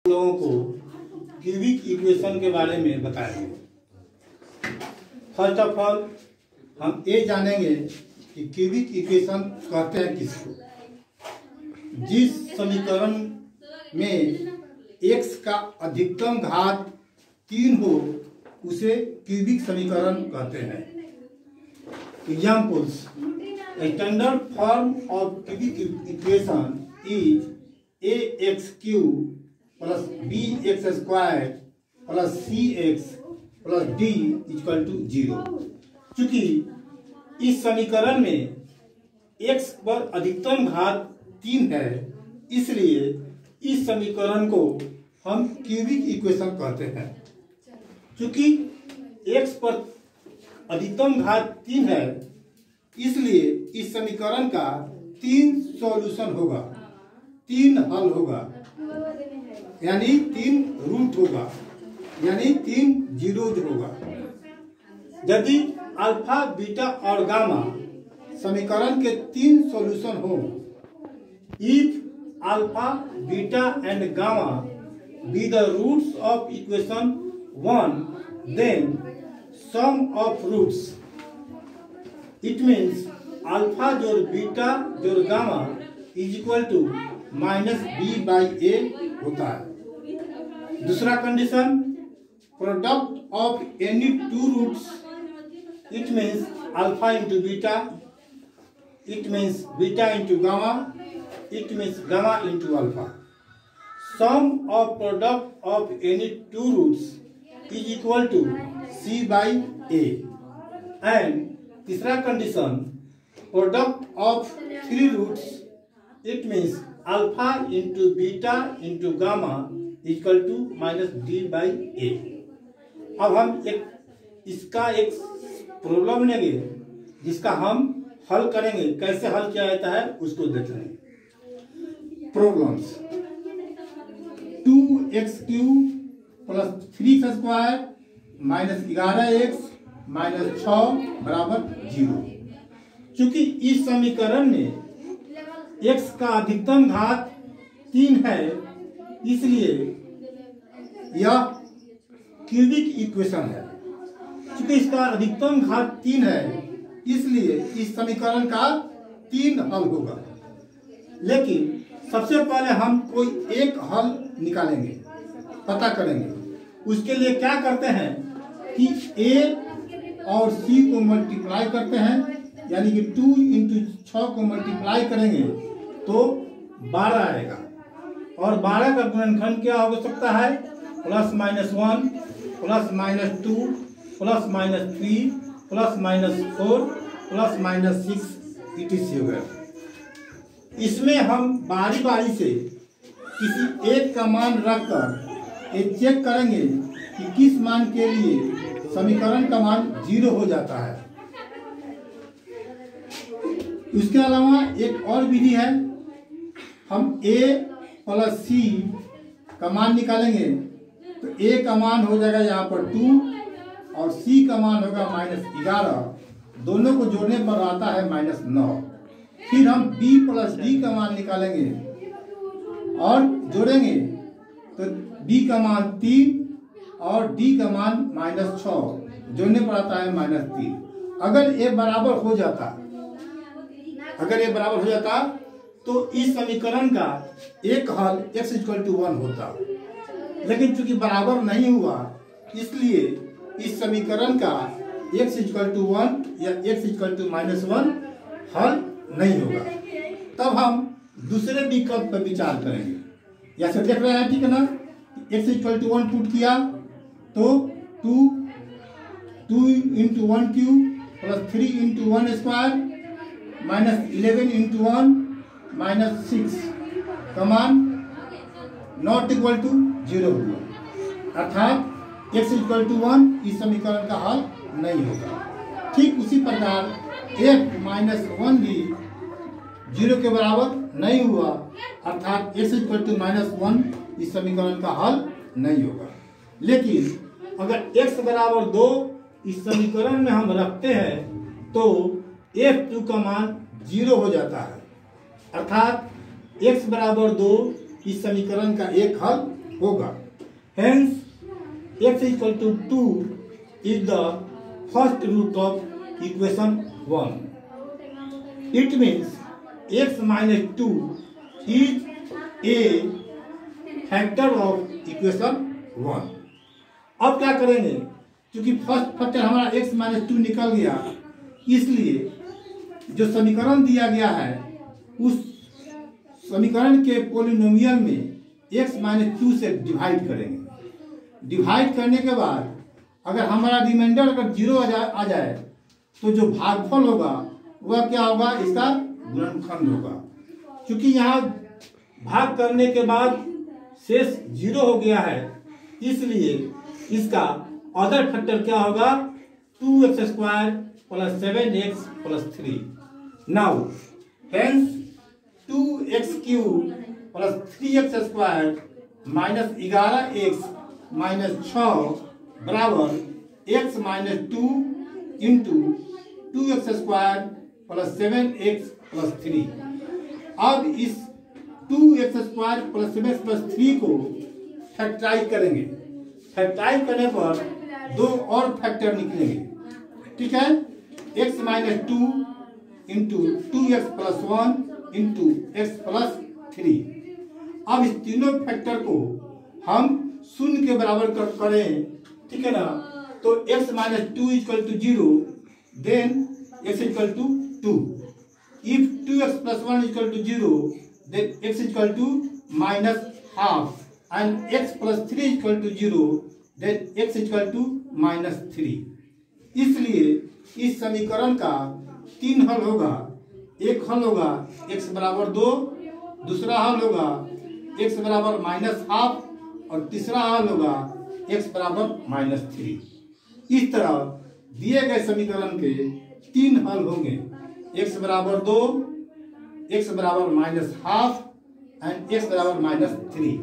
लोगों को cubic equation के बारे में बताएंगे। फर्स्ट ऑफ ऑल हम ये जानेंगे कि क्यूबिक इक्वेशन कहते हैं किसको। जिस समीकरण में x का अधिकतम घात 3 हो उसे क्यूबिक समीकरण कहते हैं। Examples: standard form of cubic equation is ax cube plus bx square plus cx plus d equal to 0। चूंकि इस समीकरण में x पर अधिकतम घात 3 है, इसलिए इस समीकरण को हम क्यूबिक इक्वेशन कहते हैं। चूंकि x पर अधिकतम घात 3 है, इसलिए इस समीकरण का 3 सॉल्यूशन होगा, 3 हल होगा, यानी 3 रूट होगा, यानी 3 जीरोज होगा। यदि अल्फा, बीटा और गामा समीकरण के 3 सॉल्यूशन हो, if alpha, beta and gamma be the roots of equation 1, then sum of roots, it means alpha जोड़ बीटा जोड़ gamma is equal to minus B by A होता है। दूसरा condition, product of any 2 roots, it means alpha into beta, it means beta into gamma, it means gamma into alpha. Sum of product of any 2 roots is equal to C by A. And तीसरा condition, product of 3 roots, it means alpha into beta into gamma equal to minus D by A. अब हम इसका एक problem लेंगे जिसका हम हल करेंगे। कैसे हल किया जाता है उसको देख रहे हैं। Problems: 2x cube plus 3x square minus 11x minus 6 बराबर 0। चूंकि इस समीकरण में x का अधिकतम घात 3 है, इसलिए यह क्यूबिक इक्वेशन है। चूंकि इसका अधिकतम घात 3 है, इसलिए इस समीकरण का 3 हल होगा। लेकिन सबसे पहले हम कोई एक हल निकालेंगे, पता करेंगे। उसके लिए क्या करते हैं कि a और c को मल्टीप्लाई करते हैं, यानी कि 2 इंटू 6 को मल्टीप्लाई करेंगे तो 12 आएगा। और 12 का गुणनखंड क्या हो सकता है? Plus minus 1 plus minus 2 plus minus 3 plus minus 4 plus minus 6 etc। इसमें हम बारी बारी से किसी एक का मान रखकर ये चेक करेंगे कि किस मान के लिए समीकरण का मान 0 हो जाता है। उसके अलावा एक और विधि है, हम a प्लस c का मान निकालेंगे तो a का मान हो जाएगा यहाँ पर 2 और c का मान होगा माइनस 11। दोनों को जोड़ने पर आता है माइनस 9। फिर हम b प्लस d का मान निकालेंगे और जोड़ेंगे तो b का मान 3 और d का मान माइनस 6, जोड़ने पर आता है माइनस 3। अगर ये बराबर हो जाता तो इस समीकरण का एक हल x इक्वल टू 1 होता। लेकिन चूंकि बराबर नहीं हुआ, इसलिए इस समीकरण का x इक्वल टू 1 या x इक्वल टू माइनस 1 हल नहीं होगा। तब हम दूसरे विकल्प पर विचार करेंगे। या देख रहे हैं, ठीक है ना? x इक्वल टू 1 पुट किया तो 2 into 1 cube plus 3 into 1 square minus 11 into 1 minus 6 का मान नॉट इक्वल टू 0 हुआ, अर्थात x इक्वल टू 1 इस समीकरण का हल नहीं होगा। ठीक उसी प्रकार f माइनस 1 भी 0 के बराबर नहीं हुआ, अर्थात x इक्वल टू माइनस 1 इस समीकरण का हल नहीं होगा। लेकिन अगर x बराबर 2 इस समीकरण में हम रखते हैं तो f2 का मान 0 हो जाता है, अर्थात x बराबर 2 इस समीकरण का एक हल होगा। Hence x equal to 2 is the first root of equation 1। It means x minus 2 is a factor of equation 1। अब क्या करेंगे, क्योंकि फर्स्ट फैक्टर हमारा x माइनस 2 निकल गया, इसलिए जो समीकरण दिया गया है उस समीकरण के पॉलिनोमियल में x माइनस 2 से डिवाइड करेंगे। डिवाइड करने के बाद अगर हमारा रिमाइंडर अगर 0 आ जाए तो जो भागफल होगा वह क्या होगा, इसका गुणनखंड होगा। क्योंकि यहाँ भाग करने के बाद शेष 0 हो गया है, इसलिए इसका अदर फैक्टर क्या होगा, 2x square plus 7x plus 3। Now hence 2x cube plus 3x square minus 11x minus 6 बराबर x minus 2 into 2x square plus 7x plus 3। अब इस 2x square plus 7x plus 3 को फैक्टराइज करेंगे। Factorise करने पर दो और फैक्टर निकलेंगे, ठीक है। x minus 2 into 2x plus 1 into x plus 3। अब इस तीनों फैक्टर को हम शून्य के बराबर करें, ठीक है ना। तो x minus 2 equal to 0, then x equal to 2। If 2x plus 1 equal to 0, then x equal to minus half, and x plus 3 equal to 0, then x equal to minus 3। इसलिए इस समीकरण का 3 हल होगा। एक हल होगा x बराबर 2, दूसरा हल होगा x बराबर माइनस हाफ, और तीसरा हल होगा x बराबर माइनस 3। इस तरह दिए गए समीकरण के 3 हल होंगे, x बराबर 2, x बराबर माइनस हाफ एंड x बराबर माइनस 3।